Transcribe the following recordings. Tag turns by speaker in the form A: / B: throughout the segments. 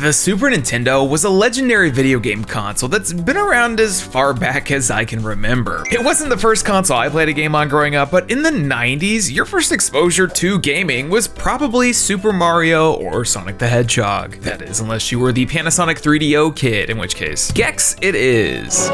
A: The Super Nintendo was a legendary video game console that's been around as far back as I can remember. It wasn't the first console I played a game on growing up, but in the 90s, your first exposure to gaming was probably Super Mario or Sonic the Hedgehog. That is, unless you were the Panasonic 3DO kid, in which case, Gex it is.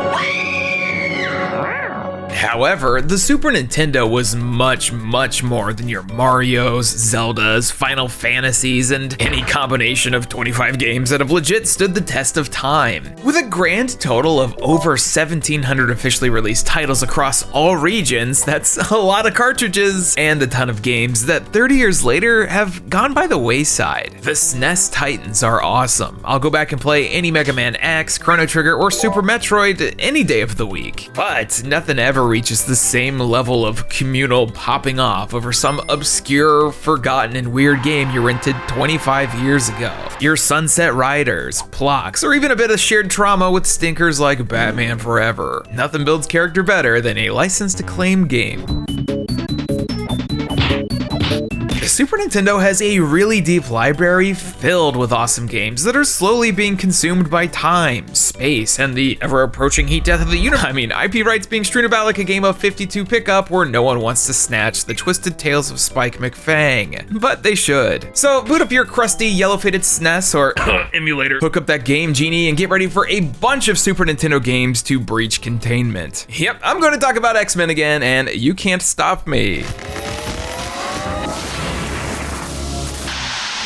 A: However, the Super Nintendo was much more than your Marios, Zeldas, Final Fantasies, and any combination of 25 games that have legit stood the test of time. With a grand total of over 1,700 officially released titles across all regions, that's a lot of cartridges and a ton of games that 30 years later have gone by the wayside. The SNES titans are awesome. I'll go back and play any Mega Man X, Chrono Trigger, or Super Metroid any day of the week. But nothing ever reaches the same level of communal popping off over some obscure, forgotten, and weird game you rented 25 years ago. Your Sunset Riders, Plox, or even a bit of shared trauma with stinkers like Batman Forever. Nothing builds character better than a licensed acclaimed game. Super Nintendo has a really deep library filled with awesome games that are slowly being consumed by time, space, and the ever-approaching heat death of the universe. I mean, IP rights being strewn about like a game of 52 pickup where no one wants to snatch the twisted tales of Spike McFang, but they should. So boot up your crusty yellow-faded SNES or emulator, hook up that Game Genie, and get ready for a bunch of Super Nintendo games to breach containment. Yep, I'm going to talk about X-Men again, and you can't stop me.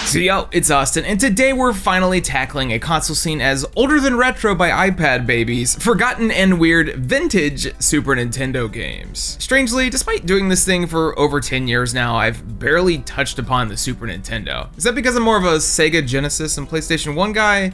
A: So yo, it's Austin, and today we're finally tackling a console scene as older than retro by iPad babies, forgotten and weird vintage Super Nintendo games. Strangely, despite doing this thing for over 10 years now, I've barely touched upon the Super Nintendo. Is that because I'm more of a Sega Genesis and PlayStation 1 guy?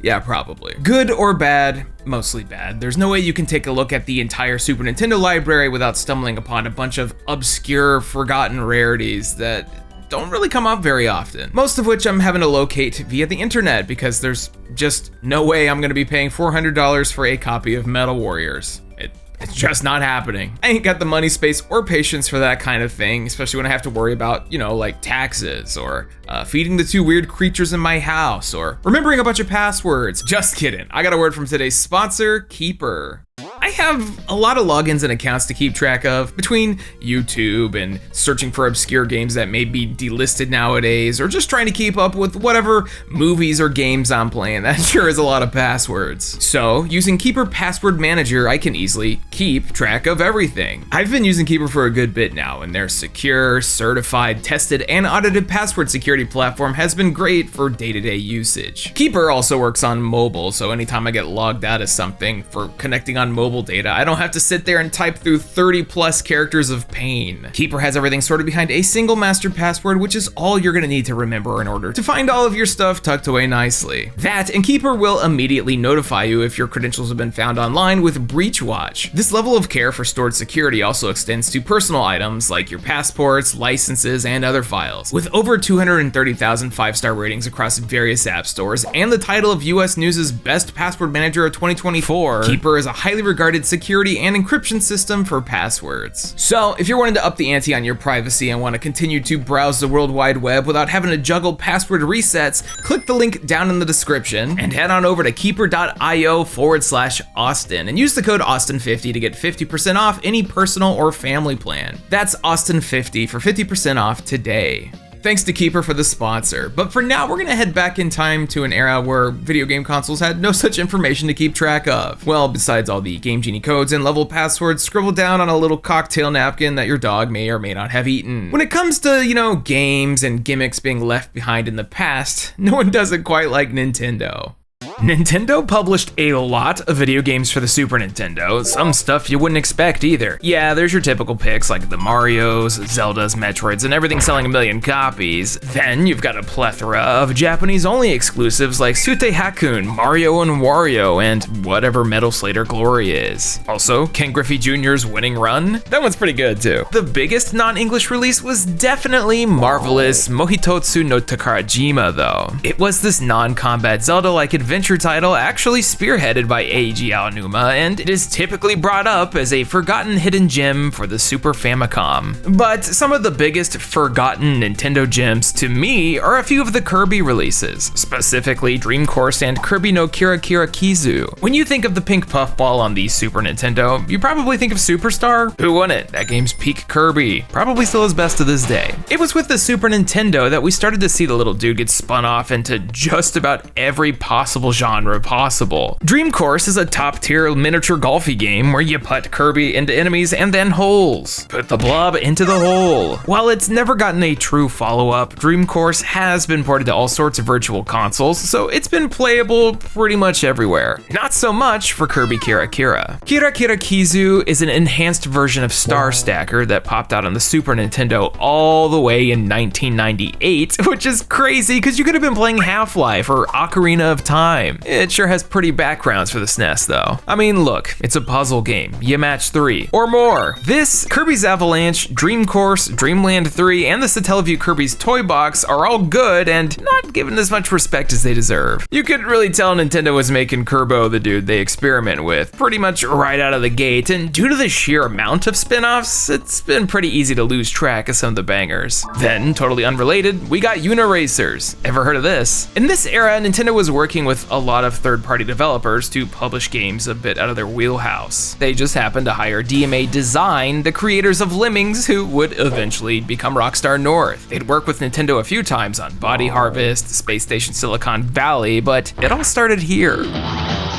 A: Yeah, probably. Good or bad? Mostly bad. There's no way you can take a look at the entire Super Nintendo library without stumbling upon a bunch of obscure, forgotten rarities that don't really come up very often. Most of which I'm having to locate via the internet because there's just no way I'm gonna be paying $400 for a copy of Metal Warriors. It's just not happening. I ain't got the money, space, or patience for that kind of thing, especially when I have to worry about, like taxes, or feeding the two weird creatures in my house, or remembering a bunch of passwords. Just kidding. I got a word from today's sponsor, Keeper. I have a lot of logins and accounts to keep track of between YouTube and searching for obscure games that may be delisted nowadays, or just trying to keep up with whatever movies or games I'm playing. That sure is a lot of passwords. So using Keeper Password Manager, I can easily keep track of everything. I've been using Keeper for a good bit now, and their secure, certified, tested, and audited password security platform has been great for day-to-day usage. Keeper also works on mobile, so anytime I get logged out of something for connecting on mobile data, I don't have to sit there and type through 30 plus characters of pain. Keeper has everything sorted behind a single master password, which is all you're gonna need to remember in order to find all of your stuff tucked away nicely. That, and Keeper will immediately notify you if your credentials have been found online with Breach Watch. This level of care for stored security also extends to personal items like your passports, licenses, and other files. With over 230,000 5-star ratings across various app stores and the title of US News' Best Password Manager of 2024, Keeper is a highly regarded security and encryption system for passwords. So if you're wanting to up the ante on your privacy and want to continue to browse the World Wide Web without having to juggle password resets, click the link down in the description and head on over to keeper.io/Austin and use the code Austin50 to get 50% off any personal or family plan. That's Austin50 for 50% off today. Thanks to Keeper for the sponsor, but for now we're gonna head back in time to an era where video game consoles had no such information to keep track of. Well, besides all the Game Genie codes and level passwords scribbled down on a little cocktail napkin that your dog may or may not have eaten. When it comes to, games and gimmicks being left behind in the past, no one does it quite like Nintendo. Nintendo published a lot of video games for the Super Nintendo, some stuff you wouldn't expect either. Yeah, there's your typical picks like the Marios, Zeldas, Metroids, and everything selling a million copies. Then you've got a plethora of Japanese-only exclusives like Sute Hakun, Mario and Wario, and whatever Metal Slater glory is. Also, Ken Griffey Jr.'s Winning Run, that one's pretty good too. The biggest non-English release was definitely marvelous Mohitotsu no Takarajima though. It was this non-combat Zelda-like adventure adventure title actually spearheaded by Eiji Aonuma, and it is typically brought up as a forgotten hidden gem for the Super Famicom. But some of the biggest forgotten Nintendo gems to me are a few of the Kirby releases, specifically Dream Course and Kirby no Kira Kira Kizu. When you think of the pink puffball on the Super Nintendo, you probably think of Superstar. Who wouldn't? That game's peak Kirby. Probably still his best to this day. It was with the Super Nintendo that we started to see the little dude get spun off into just about every possible genre possible. Dream Course is a top-tier miniature golfy game where you putt Kirby into enemies and then holes. Put the blob into the hole. While it's never gotten a true follow-up, Dream Course has been ported to all sorts of virtual consoles, so it's been playable pretty much everywhere. Not so much for Kirby Kira Kira. Kira Kira Kizu is an enhanced version of Star Stacker that popped out on the Super Nintendo all the way in 1998, which is crazy because you could have been playing Half-Life or Ocarina of Time. It sure has pretty backgrounds for the SNES though. I mean, look, it's a puzzle game. You match 3 or more. This, Kirby's Avalanche, Dream Course, Dreamland 3, and the Satellaview Kirby's Toy Box are all good and not given as much respect as they deserve. You could really tell Nintendo was making Kirbo the dude they experiment with pretty much right out of the gate, and due to the sheer amount of spin-offs, it's been pretty easy to lose track of some of the bangers. Then, totally unrelated, we got Uniracers. Ever heard of this? In this era, Nintendo was working with a lot of third-party developers to publish games a bit out of their wheelhouse. They just happened to hire DMA Design, the creators of Lemmings, who would eventually become Rockstar North. They'd worked with Nintendo a few times on Body Harvest, Space Station Silicon Valley, but it all started here.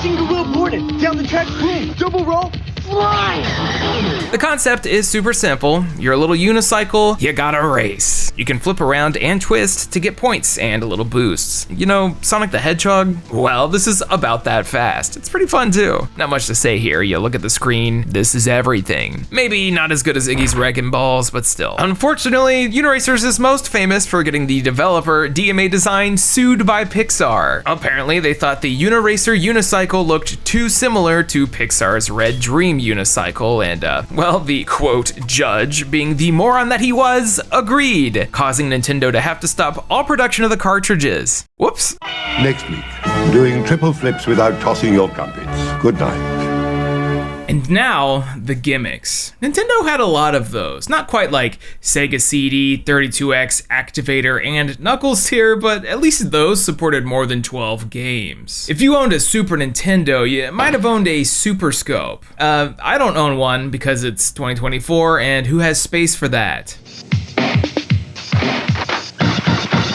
B: Single wheel boarded, down the track, boom, double roll, fly!
A: The concept is super simple. You're a little unicycle, you gotta race. You can flip around and twist to get points and little boosts. You know, Sonic the Hedgehog? Well, this is about that fast. It's pretty fun too. Not much to say here. You look at the screen, this is everything. Maybe not as good as Iggy's Wrecking Balls, but still. Unfortunately, Uniracers is most famous for getting the developer, DMA Design, sued by Pixar. Apparently, they thought the Uniracer unicycle looked too similar to Pixar's Red Dream unicycle, and well, the quote judge, being the moron that he was, agreed, causing Nintendo to have to stop all production of the cartridges. Whoops.
C: Next week, doing triple flips without tossing your crumpets. Good night.
A: And now, the gimmicks. Nintendo had a lot of those. Not quite like Sega CD, 32X, Activator, and Knuckles here, but at least those supported more than 12 games. If you owned a Super Nintendo, you might have owned a SuperScope. I don't own one because it's 2024, and who has space for that?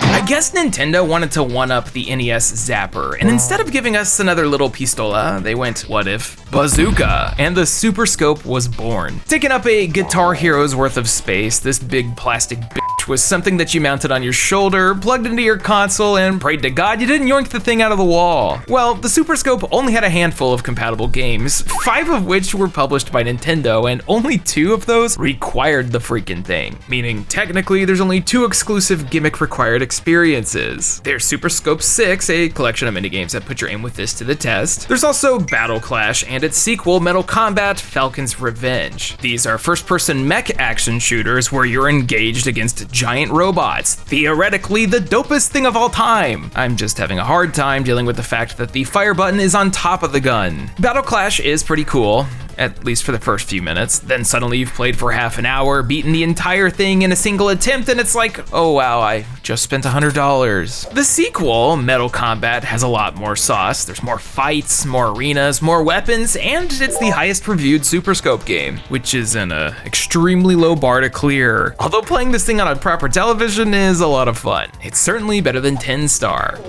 A: I guess Nintendo wanted to one-up the NES Zapper, and instead of giving us another little pistola, they went, what if, bazooka, and the SuperScope was born. Taking up a Guitar Hero's worth of space, this big plastic bitch was something that you mounted on your shoulder, plugged into your console, and prayed to God you didn't yoink the thing out of the wall. Well, the SuperScope only had a handful of compatible games, 5 of which were published by Nintendo, and only 2 of those required the freaking thing. Meaning, technically, there's only 2 exclusive gimmick-required experiences. There's SuperScope 6, a collection of minigames that put your aim with this to the test. There's also Battle Clash and its sequel, Metal Combat: Falcon's Revenge. These are first-person mech action shooters where you're engaged against giant robots, theoretically the dopest thing of all time. I'm just having a hard time dealing with the fact that the fire button is on top of the gun. Battle Clash is pretty cool, at least for the first few minutes. Then suddenly you've played for half an hour, beaten the entire thing in a single attempt, and it's like, oh wow, I just spent $100. The sequel, Metal Combat, has a lot more sauce. There's more fights, more arenas, more weapons, and it's the highest reviewed SuperScope game, which is an extremely low bar to clear. Although playing this thing on a proper television is a lot of fun. It's certainly better than 10 Star.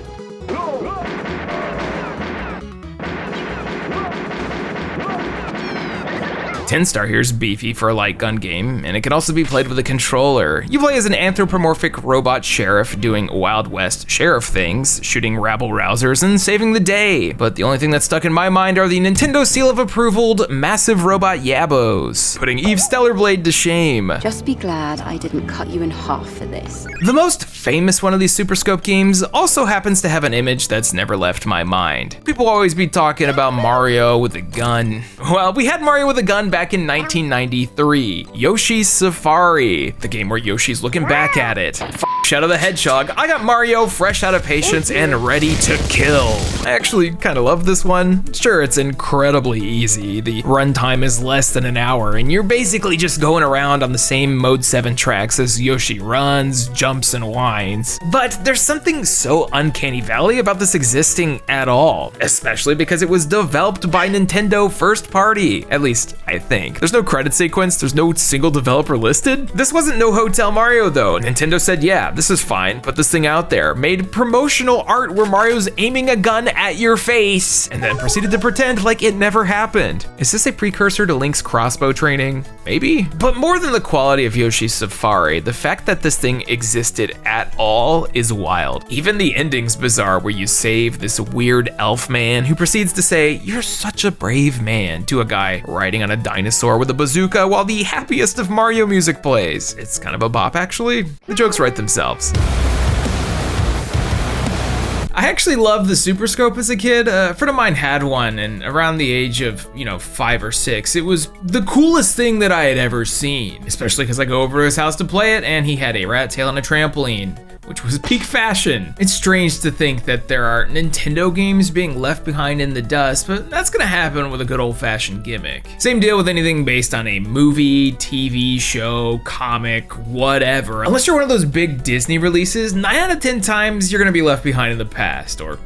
A: 10 Star here is beefy for a light gun game, and it can also be played with a controller. You play as an anthropomorphic robot sheriff doing Wild West sheriff things, shooting rabble-rousers and saving the day. But the only thing that's stuck in my mind are the Nintendo seal of approval massive robot yabos, putting Eve Stellarblade to shame.
D: Just be glad I didn't cut you in half for this.
A: The most famous one of these SuperScope games also happens to have an image that's never left my mind. People always be talking about Mario with a gun. Well, we had Mario with a gun back in 1993, Yoshi's Safari, the game where Yoshi's looking back at it. Shadow the Hedgehog, I got Mario fresh out of patience and ready to kill. I actually kind of love this one. Sure, it's incredibly easy. The runtime is less than an hour, and you're basically just going around on the same Mode 7 tracks as Yoshi runs, jumps, and whines. But there's something so uncanny valley about this existing at all, especially because it was developed by Nintendo first party, at least I think. There's no credit sequence, there's no single developer listed. This wasn't No Hotel Mario though. Nintendo said, yeah, this is fine, put this thing out there, made promotional art where Mario's aiming a gun at your face, and then proceeded to pretend like it never happened. Is this a precursor to Link's crossbow training? Maybe? But more than the quality of Yoshi's Safari, the fact that this thing existed at all is wild. Even the ending's bizarre, where you save this weird elf man who proceeds to say, "You're such a brave man," to a guy riding on a dinosaur with a bazooka while the happiest of Mario music plays. It's kind of a bop, actually. The jokes write themselves. I actually loved the SuperScope as a kid. A friend of mine had one, and around the age of, 5 or 6, it was the coolest thing that I had ever seen, especially because I go over to his house to play it, and he had a rat tail and a trampoline, which was peak fashion. It's strange to think that there are Nintendo games being left behind in the dust, but that's gonna happen with a good old-fashioned gimmick. Same deal with anything based on a movie, TV show, comic, whatever. Unless you're one of those big Disney releases, 9 out of 10 times you're gonna be left behind in the past, or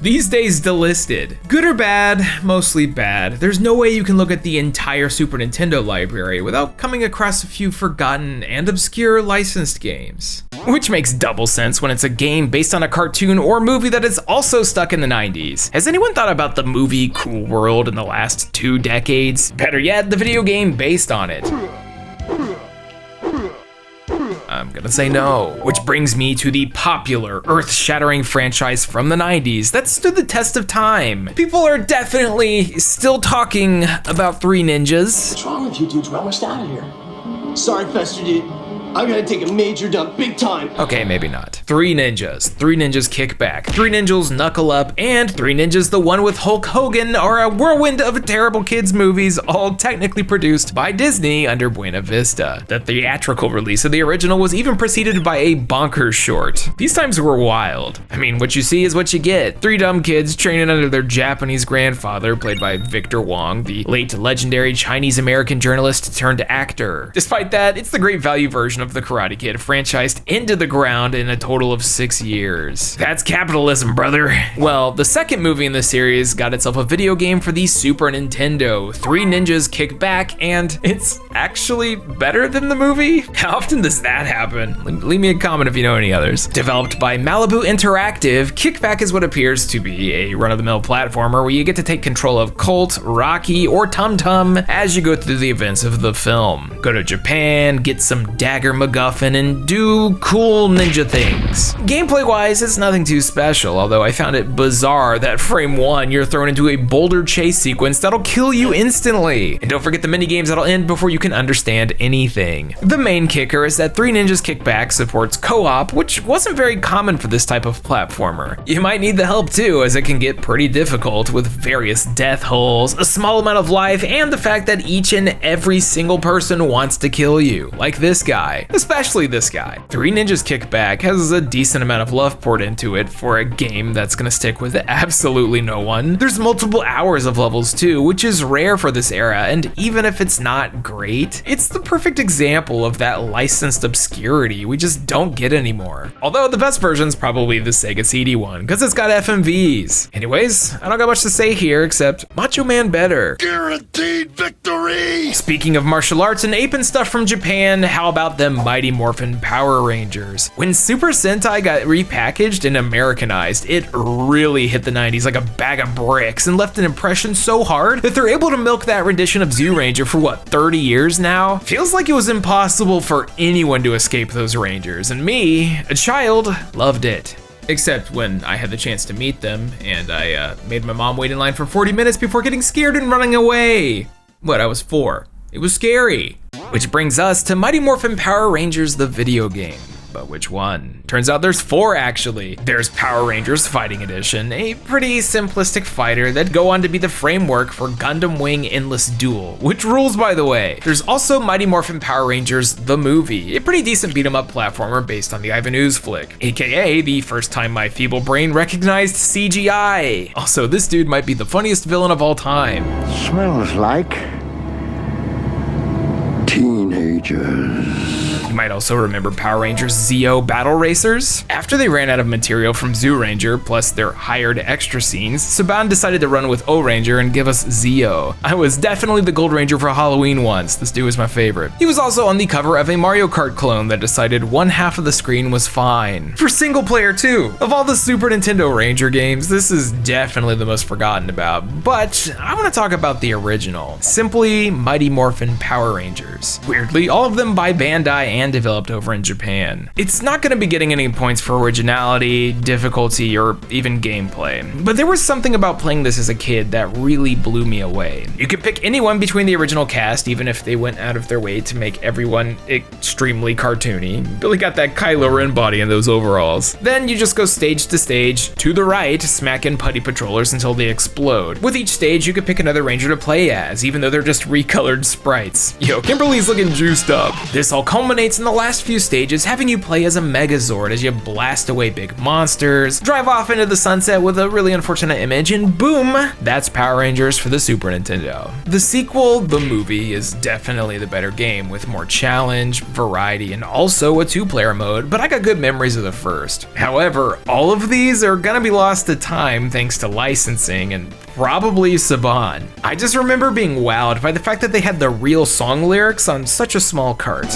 A: these days delisted. Good or bad, mostly bad. There's no way you can look at the entire Super Nintendo library without coming across a few forgotten and obscure licensed games. Which makes double sense when it's a game based on a cartoon or movie that is also stuck in the 90s. Has anyone thought about the movie Cool World in the last 2 decades? Better yet, the video game based on it. I'm gonna say no. Which brings me to the popular, earth-shattering franchise from the 90s that stood the test of time. People are definitely still talking about Three Ninjas.
B: What's wrong with you dudes? We're almost out of here. Sorry, Fester dude. I gotta take a major dump, big time.
A: Okay, maybe not. Three Ninjas Kick Back, Three Ninjas Knuckle Up, and Three Ninjas the One with Hulk Hogan are a whirlwind of terrible kids movies, all technically produced by Disney under Buena Vista. The theatrical release of the original was even preceded by a bonkers short. These times were wild. I mean, what you see is what you get. 3 dumb kids training under their Japanese grandfather, played by Victor Wong, the late legendary Chinese-American journalist turned actor. Despite that, it's the great value version of the Karate Kid, franchised into the ground in a total of 6 years. That's capitalism, brother. Well, the second movie in the series got itself a video game for the Super Nintendo, Three Ninjas Kick Back, and it's actually better than the movie? How often does that happen? Leave me a comment if you know any others. Developed by Malibu Interactive, Kick Back is what appears to be a run-of-the-mill platformer where you get to take control of Colt, Rocky, or Tum Tum as you go through the events of the film. Go to Japan, get some dagger MacGuffin, and do cool ninja things. Gameplay-wise, it's nothing too special, although I found it bizarre that frame 1, you're thrown into a boulder chase sequence that'll kill you instantly. And don't forget the minigames that'll end before you can understand anything. The main kicker is that Three Ninjas Kick Back supports co-op, which wasn't very common for this type of platformer. You might need the help too, as it can get pretty difficult with various death holes, a small amount of life, and the fact that each and every single person wants to kill you, like this guy. Especially this guy. Three Ninjas Kick Back has a decent amount of love poured into it for a game that's gonna stick with absolutely no one. There's multiple hours of levels too, which is rare for this era, and even if it's not great, it's the perfect example of that licensed obscurity we just don't get anymore. Although the best version's probably the Sega CD one, because it's got FMVs. Anyways, I don't got much to say here except Macho Man better.
C: Guaranteed victory!
A: Speaking of martial arts and aping stuff from Japan, how about them Mighty Morphin Power Rangers? When Super Sentai got repackaged and Americanized, it really hit the 90s like a bag of bricks and left an impression so hard that they're able to milk that rendition of Zyuranger for what, 30 years now? Feels like it was impossible for anyone to escape those Rangers, and me, a child, loved it. Except when I had the chance to meet them, and I made my mom wait in line for 40 minutes before getting scared and running away. What, I was 4. It was scary. Which brings us to Mighty Morphin Power Rangers the video game. But which one? Turns out there's 4 actually. There's Power Rangers Fighting Edition, a pretty simplistic fighter that go on to be the framework for Gundam Wing Endless Duel, which rules by the way. There's also Mighty Morphin Power Rangers the movie, a pretty decent beat 'em up platformer based on the Ivan Ooze flick, aka the first time my feeble brain recognized CGI. Also, this dude might be the funniest villain of all time.
C: Smells like teenagers.
A: You might also remember Power Rangers Zeo Battle Racers. After they ran out of material from Zoo Ranger, plus their hired extra scenes, Saban decided to run with O Ranger and give us Zeo. I was definitely the Gold Ranger for Halloween once. This dude was my favorite. He was also on the cover of a Mario Kart clone that decided one half of the screen was fine. For single player too. Of all the Super Nintendo Ranger games, this is definitely the most forgotten about, but I want to talk about the original. Simply Mighty Morphin Power Rangers. Weirdly, all of them by Bandai and developed over in Japan. It's not going to be getting any points for originality, difficulty, or even gameplay, but there was something about playing this as a kid that really blew me away. You could pick anyone between the original cast, even if they went out of their way to make everyone extremely cartoony. Billy got that Kylo Ren body in those overalls. Then you just go stage to stage, to the right, smacking putty patrollers until they explode. With each stage, you could pick another ranger to play as, even though they're just recolored sprites. Yo, Kimberly's looking juiced up. This all culminates in the last few stages, having you play as a Megazord as you blast away big monsters, drive off into the sunset with a really unfortunate image, and boom, that's Power Rangers for the Super Nintendo. The sequel, the movie, is definitely the better game with more challenge, variety, and also a 2-player mode, but I got good memories of the first. However, all of these are gonna be lost to time thanks to licensing and probably Saban. I just remember being wowed by the fact that they had the real song lyrics on such a small cart.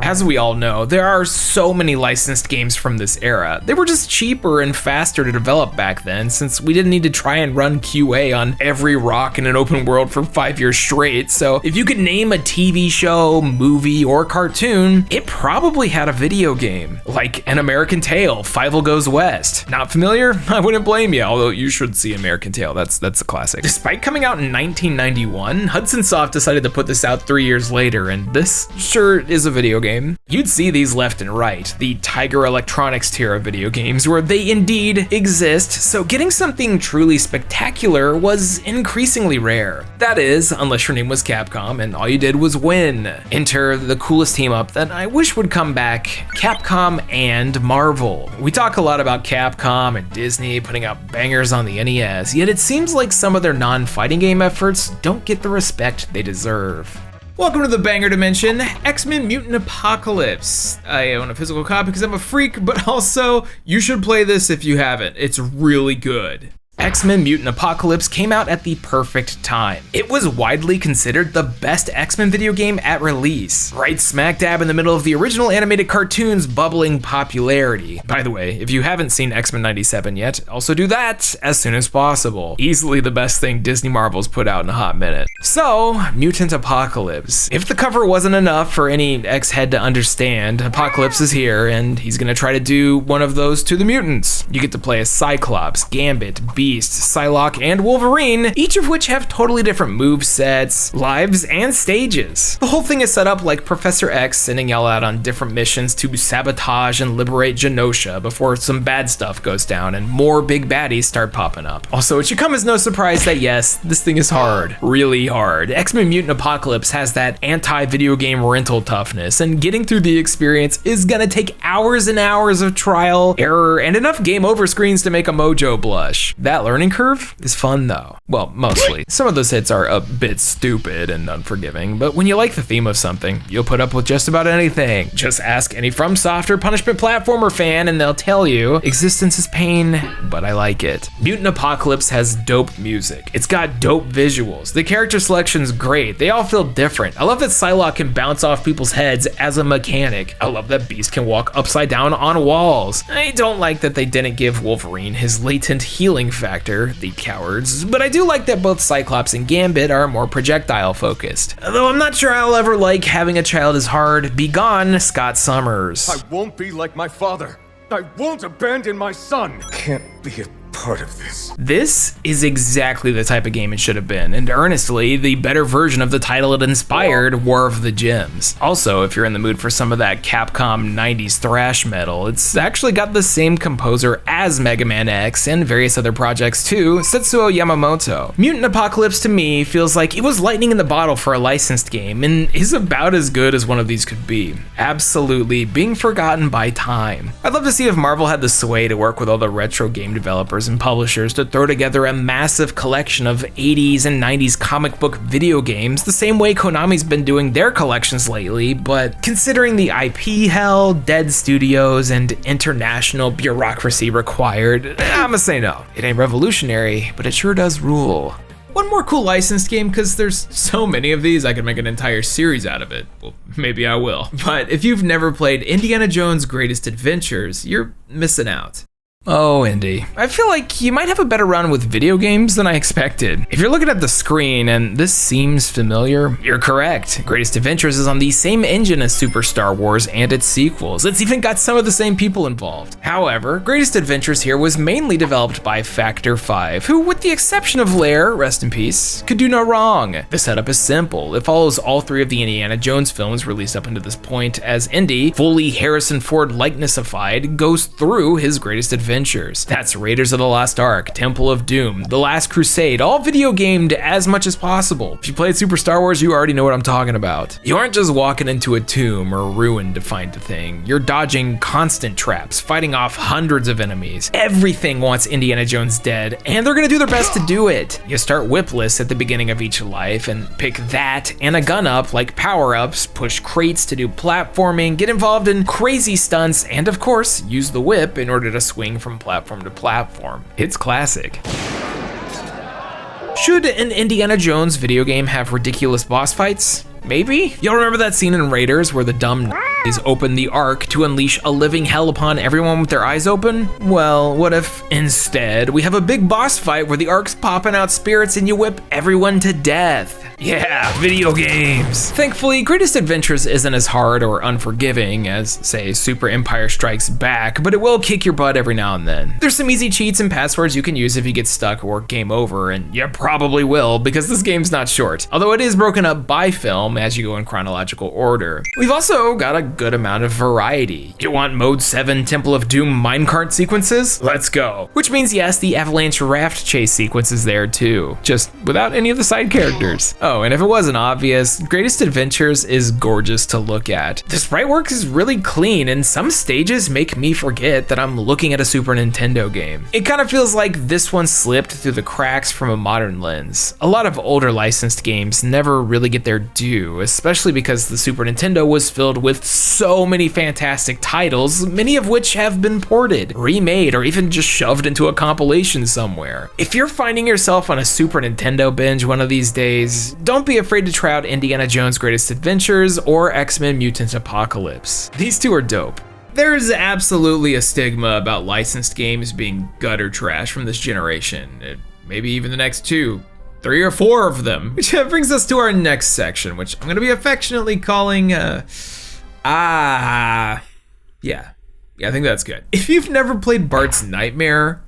A: As we all know, there are so many licensed games from this era. They were just cheaper and faster to develop back then, since we didn't need to try and run QA on every rock in an open world for 5 years straight. So if you could name a TV show, movie, or cartoon, it probably had a video game, like An American Tail, Fievel Goes West. Not familiar? I wouldn't blame you, although you should see American Tail, that's a classic. Despite coming out in 1991, Hudson Soft decided to put this out 3 years later, and this sure is a video game. You'd see these left and right, the Tiger Electronics tier of video games, where they indeed exist, so getting something truly spectacular was increasingly rare. That is, unless your name was Capcom and all you did was win. Enter the coolest team up that I wish would come back, Capcom and Marvel. We talk a lot about Capcom and Disney putting out bangers on the NES, yet it seems like some of their non-fighting game efforts don't get the respect they deserve. Welcome to the banger dimension, X-Men Mutant Apocalypse. I own a physical copy because I'm a freak, but also, you should play this if you haven't. It's really good. X-Men Mutant Apocalypse came out at the perfect time. It was widely considered the best X-Men video game at release, right smack dab in the middle of the original animated cartoon's bubbling popularity. By the way, if you haven't seen X-Men 97 yet, also do that as soon as possible. Easily the best thing Disney Marvel's put out in a hot minute. So, Mutant Apocalypse. If the cover wasn't enough for any X-head to understand, Apocalypse is here, and he's gonna try to do one of those to the mutants. You get to play as Cyclops, Gambit, Beast, Psylocke, and Wolverine, each of which have totally different movesets, lives, and stages. The whole thing is set up like Professor X sending y'all out on different missions to sabotage and liberate Genosha before some bad stuff goes down and more big baddies start popping up. Also, it should come as no surprise that yes, this thing is hard. Really hard. X-Men Mutant Apocalypse has that anti-video game rental toughness, and getting through the experience is gonna take hours and hours of trial, error, and enough game over screens to make a mojo blush. That learning curve is fun though. Well, mostly. Some of those hits are a bit stupid and unforgiving, but when you like the theme of something, you'll put up with just about anything. Just ask any FromSoft or Punishment platformer fan and they'll tell you, existence is pain, but I like it. Mutant Apocalypse has dope music. It's got dope visuals. The character selection's great. They all feel different. I love that Psylocke can bounce off people's heads as a mechanic. I love that Beast can walk upside down on walls. I don't like that they didn't give Wolverine his latent healing factor, the cowards, but I do like that both Cyclops and Gambit are more projectile focused. Though I'm not sure I'll ever like having a child as hard. Begone, Scott Summers.
E: I won't be like my father. I won't abandon my son. Can't be a part of this.
A: This is exactly the type of game it should have been, and earnestly, the better version of the title it inspired, War of the Gems. Also, if you're in the mood for some of that Capcom 90s thrash metal, it's actually got the same composer as Mega Man X and various other projects too, Setsuo Yamamoto. Mutant Apocalypse to me feels like it was lightning in the bottle for a licensed game, and is about as good as one of these could be. Absolutely being forgotten by time. I'd love to see if Marvel had the sway to work with all the retro game developers and publishers to throw together a massive collection of 80s and 90s comic book video games the same way Konami's been doing their collections lately, but considering the IP hell, dead studios, and international bureaucracy required, I'ma say no. It ain't revolutionary, but it sure does rule. One more cool licensed game, because there's so many of these I could make an entire series out of it. Well, maybe I will. But if you've never played Indiana Jones' Greatest Adventures, you're missing out. Oh, Indy. I feel like you might have a better run with video games than I expected. If you're looking at the screen and this seems familiar, you're correct. Greatest Adventures is on the same engine as Super Star Wars and its sequels. It's even got some of the same people involved. However, Greatest Adventures here was mainly developed by Factor 5, who, with the exception of Lair, rest in peace, could do no wrong. The setup is simple. It follows all three of the Indiana Jones films released up until this point as Indy, fully Harrison Ford likenessified, goes through his greatest adventures. That's Raiders of the Lost Ark, Temple of Doom, The Last Crusade, all video gamed as much as possible. If you played Super Star Wars, you already know what I'm talking about. You aren't just walking into a tomb or ruin to find a thing. You're dodging constant traps, fighting off hundreds of enemies. Everything wants Indiana Jones dead, and they're gonna do their best to do it. You start whipless at the beginning of each life and pick that and a gun up like power-ups, push crates to do platforming, get involved in crazy stunts, and of course, use the whip in order to swing from platform to platform. It's classic. Should an Indiana Jones video game have ridiculous boss fights? Maybe? Y'all remember that scene in Raiders where the dumb is open the Ark to unleash a living hell upon everyone with their eyes open? Well, what if instead we have a big boss fight where the Ark's popping out spirits and you whip everyone to death? Yeah, video games. Thankfully, Greatest Adventures isn't as hard or unforgiving as, say, Super Empire Strikes Back, but it will kick your butt every now and then. There's some easy cheats and passwords you can use if you get stuck or game over, and you probably will because this game's not short, although it is broken up by film as you go in chronological order. We've also got a good amount of variety. You want Mode 7 Temple of Doom minecart sequences? Let's go. Which means yes, the Avalanche Raft Chase sequence is there too, just without any of the side characters. Oh, and if it wasn't obvious, Greatest Adventures is gorgeous to look at. The sprite work is really clean, and some stages make me forget that I'm looking at a Super Nintendo game. It kind of feels like this one slipped through the cracks from a modern lens. A lot of older licensed games never really get their due, especially because the Super Nintendo was filled with so many fantastic titles, many of which have been ported, remade, or even just shoved into a compilation somewhere. If you're finding yourself on a Super Nintendo binge one of these days, don't be afraid to try out Indiana Jones' Greatest Adventures or X-Men Mutant Apocalypse. These two are dope. There's absolutely a stigma about licensed games being gutter trash from this generation, maybe even the nenext 2, 3 or 4 of them. Which brings us to our next section, which I'm gonna be affectionately calling, yeah, I think that's good. If you've never played Bart's Nightmare,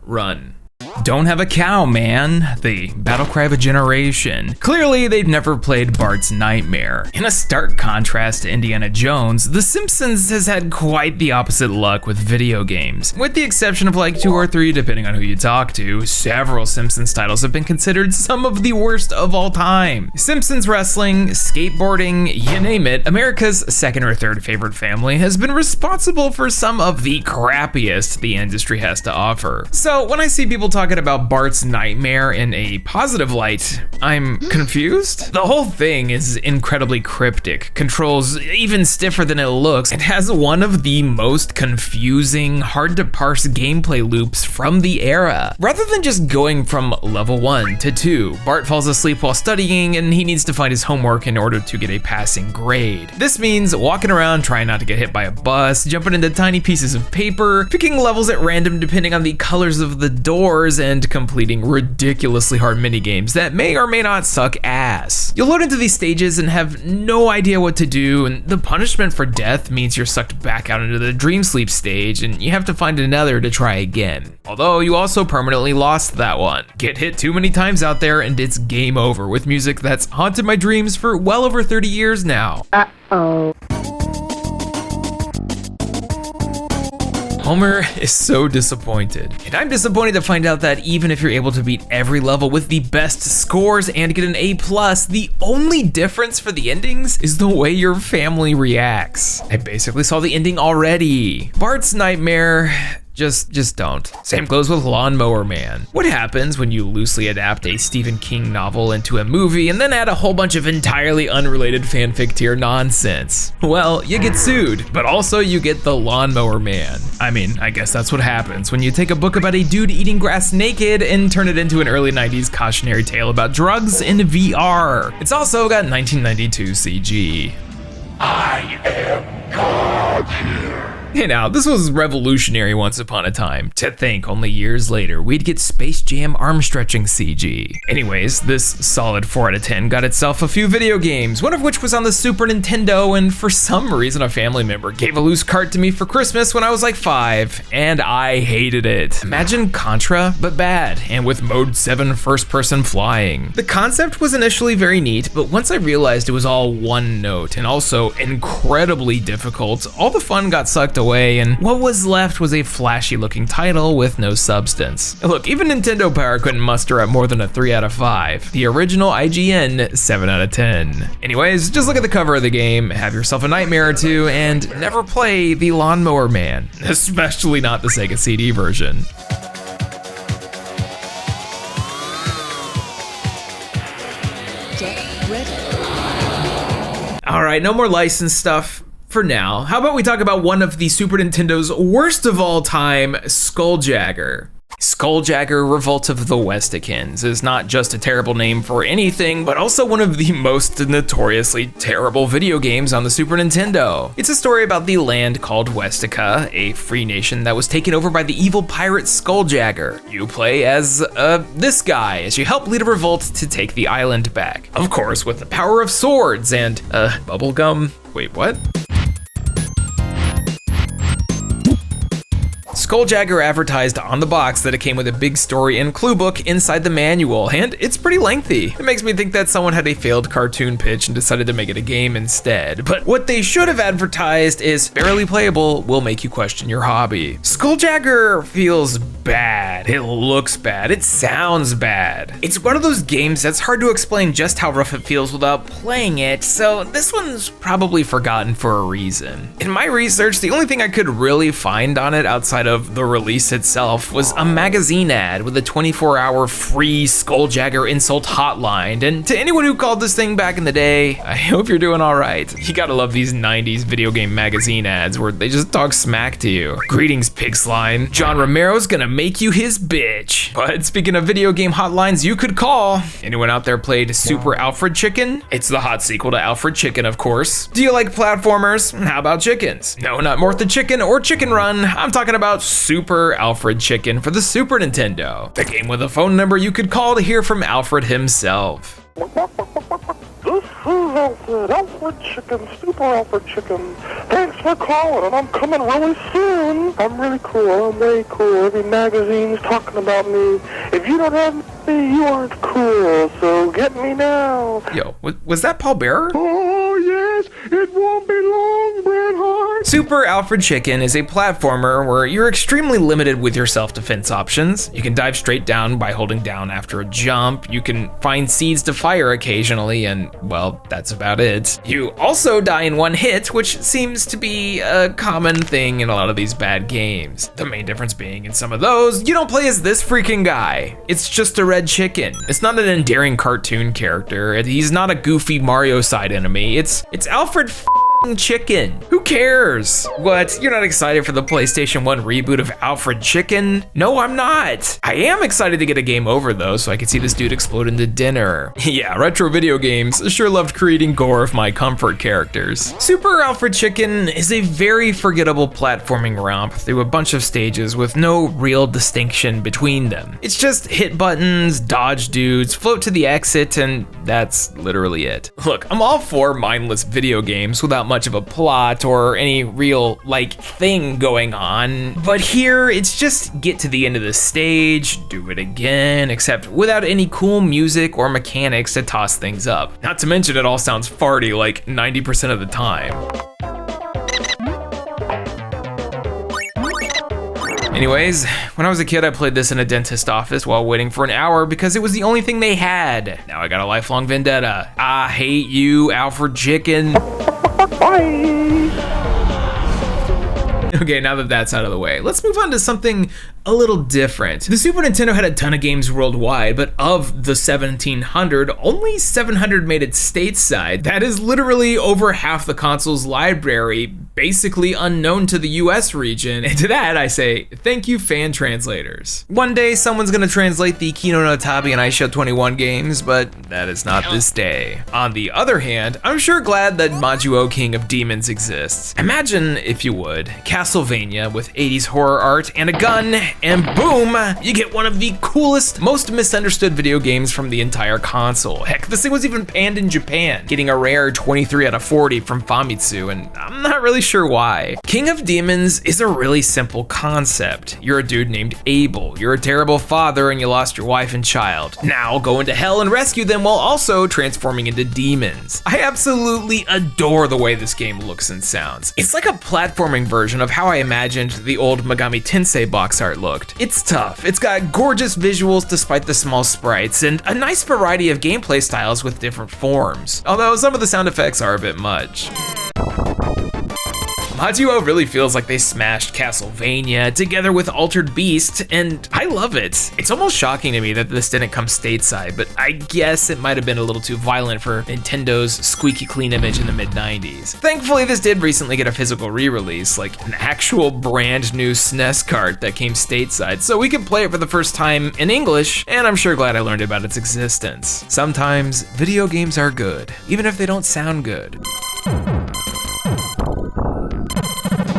A: run. Don't have a cow, man. The battle cry of a generation. Clearly, they've never played Bart's Nightmare. In a stark contrast to Indiana Jones, The Simpsons has had quite the opposite luck with video games. With the exception of like 2 or 3, depending on who you talk to, several Simpsons titles have been considered some of the worst of all time. Simpsons wrestling, skateboarding, you name it, America's second or third favorite family has been responsible for some of the crappiest the industry has to offer. So when I see people talking about Bart's Nightmare in a positive light, I'm confused. The whole thing is incredibly cryptic, controls even stiffer than it looks, and has one of the most confusing, hard to parse gameplay loops from the era. Rather than just going from level 1 to 2, Bart falls asleep while studying and he needs to find his homework in order to get a passing grade. This means walking around trying not to get hit by a bus, jumping into tiny pieces of paper, picking levels at random depending on the colors of the doors, hours and completing ridiculously hard minigames that may or may not suck ass. You'll load into these stages and have no idea what to do, and the punishment for death means you're sucked back out into the dream sleep stage and you have to find another to try again. Although you also permanently lost that one. Get hit too many times out there and it's game over with music that's haunted my dreams for well over 30 years now.
D: Uh-oh.
A: Homer is so disappointed. And I'm disappointed to find out that even if you're able to beat every level with the best scores and get an A+, the only difference for the endings is the way your family reacts. I basically saw the ending already. Bart's nightmare, just don't. Same goes with Lawnmower Man. What happens when you loosely adapt a Stephen King novel into a movie and then add a whole bunch of entirely unrelated fanfic tier nonsense? Well, you get sued, but also you get the Lawnmower Man. I mean, I guess that's what happens when you take a book about a dude eating grass naked and turn it into an early 90s cautionary tale about drugs in VR. It's also got 1992 CG.
C: I am God here.
A: Hey now, this was revolutionary once upon a time. To think only years later we'd get Space Jam arm stretching CG. Anyways, this solid 4 out of 10 got itself a few video games, one of which was on the Super Nintendo, and for some reason a family member gave a loose cart to me for Christmas when I was like 5, and I hated it. Imagine Contra, but bad, and with Mode 7 first person flying. The concept was initially very neat, but once I realized it was all one note and also incredibly difficult, all the fun got sucked away, and what was left was a flashy looking title with no substance. Look, even Nintendo Power couldn't muster up more than a 3 out of 5. The original IGN, 7 out of 10. Anyways, just look at the cover of the game, have yourself a nightmare or two, and never play the Lawnmower Man, especially not the Sega CD version.
D: Get ready.
A: All right, no more licensed stuff for now. How about we talk about one of the Super Nintendo's worst of all time, Skulljagger. Skulljagger Revolt of the Westikins is not just a terrible name for anything, but also one of the most notoriously terrible video games on the Super Nintendo. It's a story about the land called Westica, a free nation that was taken over by the evil pirate Skulljagger. You play as this guy as you help lead a revolt to take the island back. Of course, with the power of swords and bubblegum. Wait, what? Skulljagger advertised on the box that it came with a big story and clue book inside the manual, and it's pretty lengthy. It makes me think that someone had a failed cartoon pitch and decided to make it a game instead. But what they should have advertised is barely playable, will make you question your hobby. Skulljagger feels bad, it looks bad, it sounds bad. It's one of those games that's hard to explain just how rough it feels without playing it, so this one's probably forgotten for a reason. In my research, the only thing I could really find on it outside of the release itself was a magazine ad with a 24-hour free Skulljagger insult hotline. And to anyone who called this thing back in the day, I hope you're doing all right. You gotta love these 90s video game magazine ads where they just talk smack to you. Greetings, pig slime. John Romero's gonna make you his bitch. But speaking of video game hotlines you could call, anyone out there played Super Alfred Chicken? It's the hot sequel to Alfred Chicken, of course. Do you like platformers? How about chickens? No, not Mortha Chicken or Chicken Run. I'm talking about Super Alfred Chicken for the Super Nintendo. The game with a phone number you could call to hear from Alfred himself.
E: This is Alfred Chicken, Super Alfred Chicken. Thanks for calling, and I'm coming really soon. I'm really cool, I'm way cool. Every magazine's talking about me. If you don't have me, you aren't cool, so get me now.
A: Yo, was that Paul Bearer?
E: Oh yes, it won't be long, Bret Hart.
A: Super Alfred Chicken is a platformer where you're extremely limited with your self-defense options. You can dive straight down by holding down after a jump. You can find seeds to fire occasionally, and well, that's about it. You also die in one hit, which seems to be a common thing in a lot of these bad games. The main difference being in some of those, you don't play as this freaking guy. It's just a red chicken. It's not an endearing cartoon character. He's not a goofy Mario side enemy. It's Alfred Chicken. Who cares? What, you're not excited for the PlayStation 1 reboot of Alfred Chicken? No, I'm not. I am excited to get a game over though, so I can see this dude explode into dinner. Yeah, retro video games sure loved creating gore of my comfort characters. Super Alfred Chicken is a very forgettable platforming romp through a bunch of stages with no real distinction between them. It's just hit buttons, dodge dudes, float to the exit, and that's literally it. Look, I'm all for mindless video games without much of a plot or any real, like, thing going on, but here it's just get to the end of the stage, do it again, except without any cool music or mechanics to toss things up. Not to mention it all sounds farty like 90% of the time. Anyways, when I was a kid, I played this in a dentist office while waiting for an hour because it was the only thing they had. Now I got a lifelong vendetta. I hate you, Alfred Chicken. Okay, now that that's out of the way, let's move on to something a little different. The Super Nintendo had a ton of games worldwide, but of the 1,700, only 700 made it stateside. That is literally over half the console's library, basically unknown to the US region. And to that, I say, thank you, fan translators. One day, someone's gonna translate the Kino no Tabi and iShow 21 games, but that is not this day. On the other hand, I'm sure glad that Majuo King of Demons exists. Imagine, if you would, Castlevania with 80s horror art and a gun, and boom, you get one of the coolest, most misunderstood video games from the entire console. Heck, this thing was even panned in Japan, getting a rare 23 out of 40 from Famitsu, and I'm not really sure why. King of Demons is a really simple concept. You're a dude named Abel, you're a terrible father, and you lost your wife and child. Now go into hell and rescue them while also transforming into demons. I absolutely adore the way this game looks and sounds. It's like a platforming version of how I imagined the old Megami Tensei box art looked. It's tough, it's got gorgeous visuals despite the small sprites, and a nice variety of gameplay styles with different forms. Although some of the sound effects are a bit much. Majuo really feels like they smashed Castlevania together with Altered Beast, and I love it. It's almost shocking to me that this didn't come stateside, but I guess it might have been a little too violent for Nintendo's squeaky clean image in the mid-90s. Thankfully, this did recently get a physical re-release, like an actual brand new SNES cart that came stateside, so we could play it for the first time in English, and I'm sure glad I learned about its existence. Sometimes, video games are good, even if they don't sound good.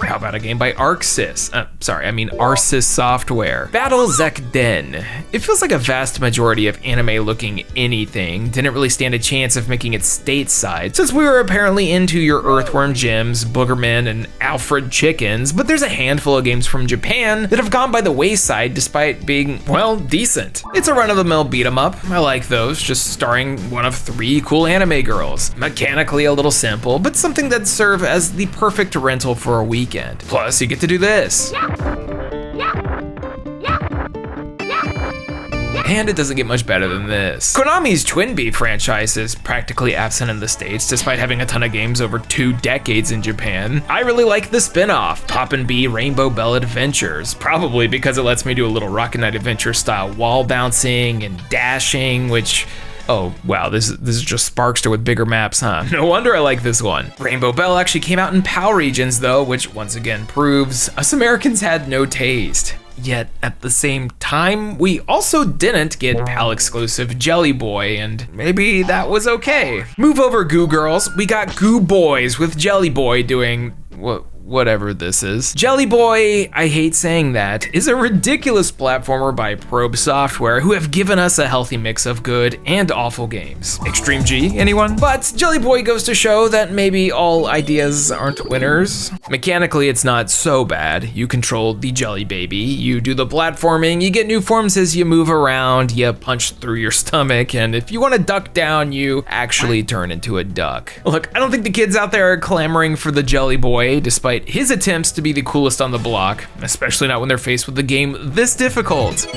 A: How about a game by Arxis Software? Battle Zek Den. It feels like a vast majority of anime-looking anything didn't really stand a chance of making it stateside, since we were apparently into your Earthworm Jims, Boogerman, and Alfred Chickens, but there's a handful of games from Japan that have gone by the wayside despite being, well, decent. It's a run-of-the-mill beat-em-up. I like those, just starring one of 3 cool anime girls. Mechanically a little simple, but something that'd serve as the perfect rental for a weekend. Plus, you get to do this. And it doesn't get much better than this. Konami's Twin Bee franchise is practically absent in the States, despite having a ton of games over 2 decades in Japan. I really like the spin-off, Poppin' Bee Rainbow Bell Adventures, probably because it lets me do a little Rocket Knight Adventure style wall bouncing and dashing, which, oh, wow, this is just Sparkster with bigger maps, huh? No wonder I like this one. Rainbow Bell actually came out in PAL regions though, which once again proves us Americans had no taste. Yet at the same time, we also didn't get PAL exclusive Jelly Boy, and maybe that was okay. Move over, Goo Girls. We got Goo Boys with Jelly Boy doing whatever this is. Jelly Boy, I hate saying that, is a ridiculous platformer by Probe Software, who have given us a healthy mix of good and awful games. Extreme G, anyone? But Jelly Boy goes to show that maybe all ideas aren't winners. Mechanically, it's not so bad. You control the Jelly Baby, you do the platforming, you get new forms as you move around, you punch through your stomach, and if you want to duck down, you actually turn into a duck. Look, I don't think the kids out there are clamoring for the Jelly Boy, despite his attempts to be the coolest on the block, especially not when they're faced with a game this difficult.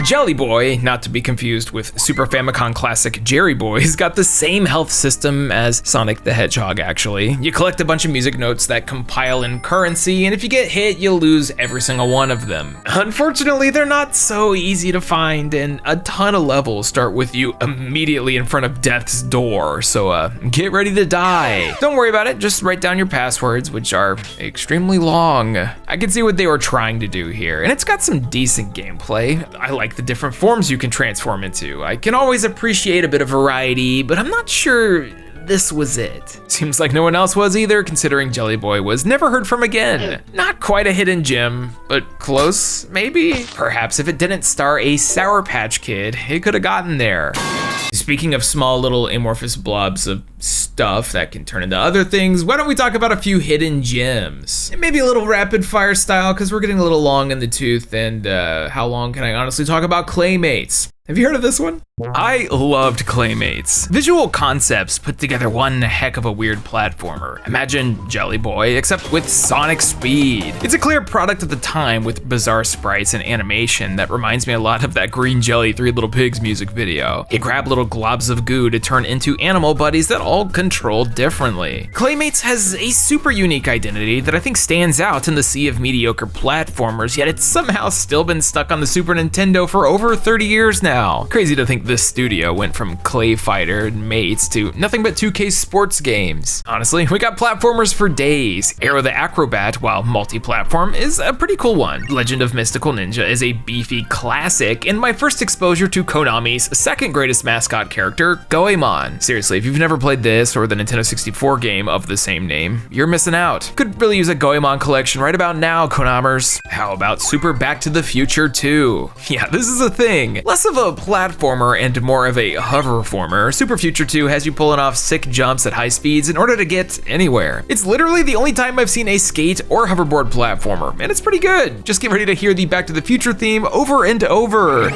A: Jelly Boy, not to be confused with Super Famicom classic Jerry Boy's, got the same health system as Sonic the Hedgehog actually. You collect a bunch of music notes that compile in currency, and if you get hit, you'll lose every single one of them. Unfortunately, they're not so easy to find, and a ton of levels start with you immediately in front of death's door, so get ready to die. Don't worry about it, just write down your passwords, which are extremely long. I can see what they were trying to do here, and it's got some decent gameplay. I like the different forms you can transform into. I can always appreciate a bit of variety, but I'm not sure this was it. Seems like no one else was either, considering Jelly Boy was never heard from again. Not quite a hidden gem, but close, maybe? Perhaps if it didn't star a Sour Patch Kid, it could have gotten there. Speaking of small little amorphous blobs of stuff that can turn into other things, why don't we talk about a few hidden gems? And maybe a little rapid fire style, because we're getting a little long in the tooth, and how long can I honestly talk about Claymates? Have you heard of this one? I loved Claymates. Visual Concepts put together one heck of a weird platformer. Imagine Jelly Boy, except with sonic speed. It's a clear product of the time with bizarre sprites and animation that reminds me a lot of that Green Jelly Three Little Pigs music video. You grab little globs of goo to turn into animal buddies that all control differently. Claymates has a super unique identity that I think stands out in the sea of mediocre platformers, yet it's somehow still been stuck on the Super Nintendo for over 30 years now. Crazy to think this studio went from Clay Fighter and Mates to nothing but 2K sports games. Honestly, we got platformers for days. Arrow the Acrobat, while multi-platform, is a pretty cool one. Legend of Mystical Ninja is a beefy classic, and my first exposure to Konami's second greatest mascot character, Goemon. Seriously, if you've never played this or the Nintendo 64 game of the same name, you're missing out. Could really use a Goemon collection right about now, Konamers. How about Super Back to the Future 2? Yeah, this is a thing. Less of a platformer and more of a hoverformer, Super Future 2 has you pulling off sick jumps at high speeds in order to get anywhere. It's literally the only time I've seen a skate or hoverboard platformer, and it's pretty good. Just get ready to hear the Back to the Future theme over and over.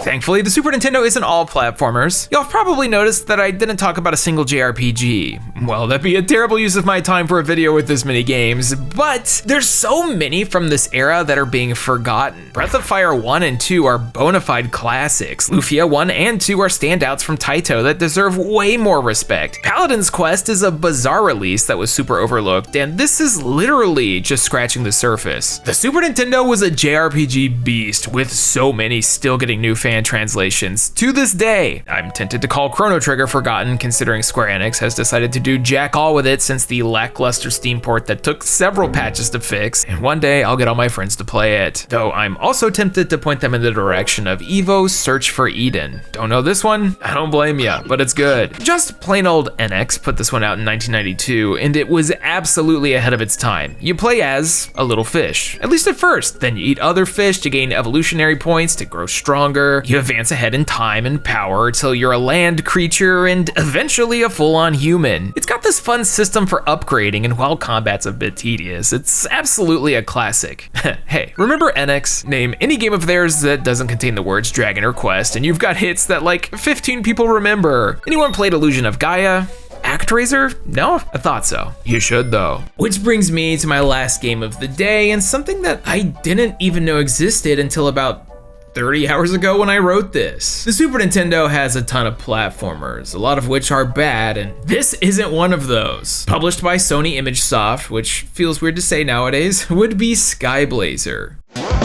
A: Thankfully, the Super Nintendo isn't all platformers. Y'all have probably noticed that I didn't talk about a single JRPG. Well, that'd be a terrible use of my time for a video with this many games, but there's so many from this era that are being forgotten. Breath of Fire 1 and 2 are bona fide classics. Lufia 1 and 2 are standouts from Taito that deserve way more respect. Paladin's Quest is a bizarre release that was super overlooked, and this is literally just scratching the surface. The Super Nintendo was a JRPG beast with so many still getting new fan translations to this day. I'm tempted to call Chrono Trigger forgotten, considering Square Enix has decided to do jack all with it since the lackluster Steam port that took several patches to fix, and one day I'll get all my friends to play it. Though I'm also tempted to point them in the direction of Evo's Search for Eden. Don't know this one? I don't blame ya, but it's good. Just plain old NX put this one out in 1992, and it was absolutely ahead of its time. You play as a little fish, at least at first, then you eat other fish to gain evolutionary points to grow stronger. You advance ahead in time and power till you're a land creature and eventually a full-on human. It's got this fun system for upgrading, and while combat's a bit tedious, it's absolutely a classic. Hey, remember NX? Name any game of theirs that doesn't contain the words Dragon or Quest, and you've got hits that like 15 people remember. Anyone played Illusion of Gaia? ActRaiser? No? I thought so. You should though. Which brings me to my last game of the day, and something that I didn't even know existed until about 30 hours ago when I wrote this. The Super Nintendo has a ton of platformers, a lot of which are bad, and this isn't one of those. Published by Sony ImageSoft, which feels weird to say nowadays, would be Skyblazer.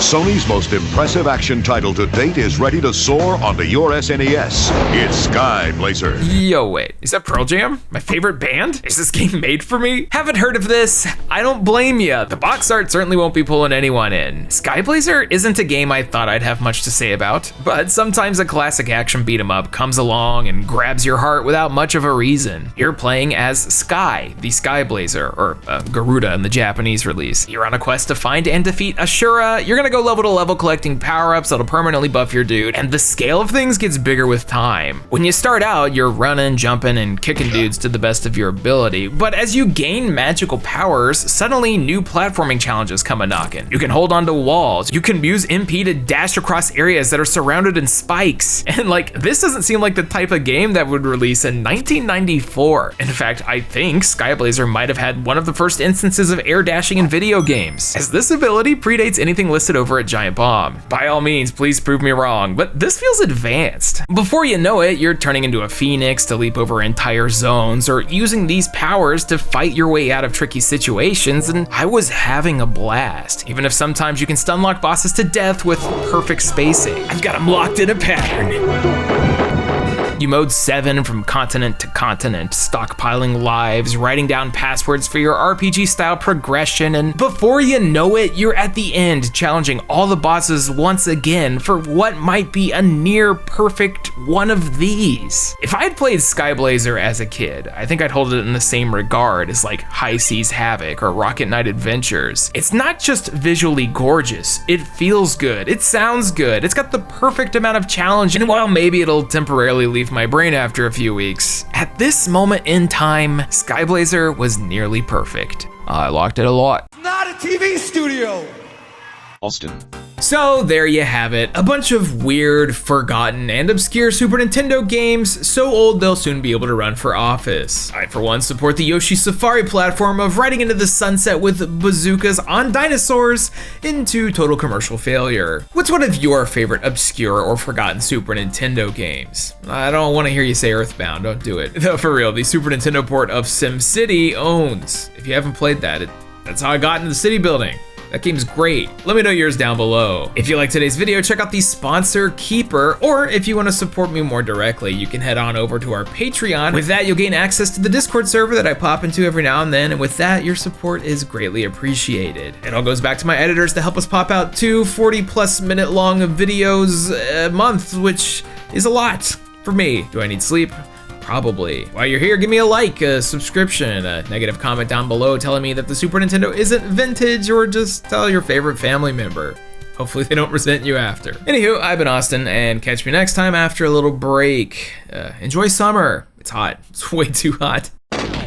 C: Sony's most impressive action title to date is ready to soar onto your SNES. It's Skyblazer.
A: Yo, wait, is that Pearl Jam? My favorite band? Is this game made for me? Haven't heard of this? I don't blame ya. The box art certainly won't be pulling anyone in. Skyblazer isn't a game I thought I'd have much to say about, but sometimes a classic action beat 'em up comes along and grabs your heart without much of a reason. You're playing as Sky, the Skyblazer, or Garuda in the Japanese release. You're on a quest to find and defeat Ashura. You're gonna go level to level collecting power-ups that'll permanently buff your dude, and the scale of things gets bigger with time. When you start out, you're running, jumping, and kicking dudes to the best of your ability, but as you gain magical powers, suddenly new platforming challenges come a-knocking. You can hold onto walls, you can use MP to dash across areas that are surrounded in spikes, and like, this doesn't seem like the type of game that would release in 1994. In fact, I think Skyblazer might have had one of the first instances of air dashing in video games, as this ability predates anything listed over at Giant Bomb. By all means, please prove me wrong, but this feels advanced. Before you know it, you're turning into a phoenix to leap over entire zones, or using these powers to fight your way out of tricky situations, and I was having a blast, even if sometimes you can stunlock bosses to death with perfect spacing. I've got them locked in a pattern. You mode 7 from continent to continent, stockpiling lives, writing down passwords for your RPG-style progression, and before you know it, you're at the end, challenging all the bosses once again for what might be a near-perfect one of these. If I had played Skyblazer as a kid, I think I'd hold it in the same regard as like High Seas Havoc or Rocket Knight Adventures. It's not just visually gorgeous, it feels good, it sounds good, it's got the perfect amount of challenge, and while maybe it'll temporarily leave my brain after a few weeks, at this moment in time, Skyblazer was nearly perfect. I locked it a lot.
B: Not a TV studio!
F: Austin.
A: So there you have it, a bunch of weird, forgotten, and obscure Super Nintendo games so old they'll soon be able to run for office. I, for one, support the Yoshi Safari platform of riding into the sunset with bazookas on dinosaurs into total commercial failure. What's one of your favorite obscure or forgotten Super Nintendo games? I don't want to hear you say Earthbound, don't do it. Though for real, the Super Nintendo port of SimCity owns. If you haven't played that, that's how I got into the city building. That game's great. Let me know yours down below. If you like today's video, check out the sponsor Keeper, or if you want to support me more directly, you can head on over to our Patreon. With that, you'll gain access to the Discord server that I pop into every now and then, and with that, your support is greatly appreciated. It all goes back to my editors to help us pop out 2 40+ minute long videos a month, which is a lot for me. Do I need sleep? Probably. While you're here, give me a like, a subscription, a negative comment down below telling me that the Super Nintendo isn't vintage, or just tell your favorite family member. Hopefully they don't resent you after. Anywho, I've been Austin, and catch me next time after a little break. Enjoy summer. It's hot. It's way too hot.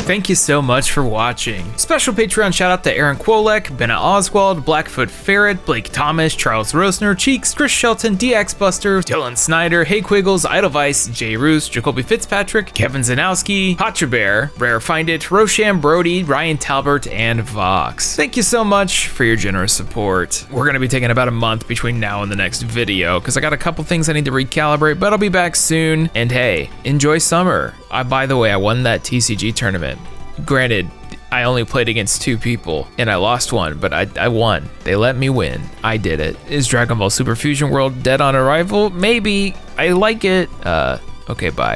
A: Thank you so much for watching. Special Patreon shout out to Aaron Kwolek, Benna Oswald, Blackfoot Ferret, Blake Thomas, Charles Rosner, Cheeks, Chris Shelton, DX Buster, Dylan Snyder, Hey Quiggles, Idlevice, Jay Roos, Jacoby Fitzpatrick, Kevin Zanowski, Hotcha Bear, Rare Find It, Rosham Brody, Ryan Talbert, and Vox. Thank you so much for your generous support. We're gonna be taking about a month between now and the next video, because I got a couple things I need to recalibrate, but I'll be back soon. And hey, enjoy summer. By the way, I won that TCG tournament. Granted, I only played against 2 people, and I lost one, but I won. They let me win. I did it. Is Dragon Ball Super Fusion World dead on arrival? Maybe. I like it. Okay, bye.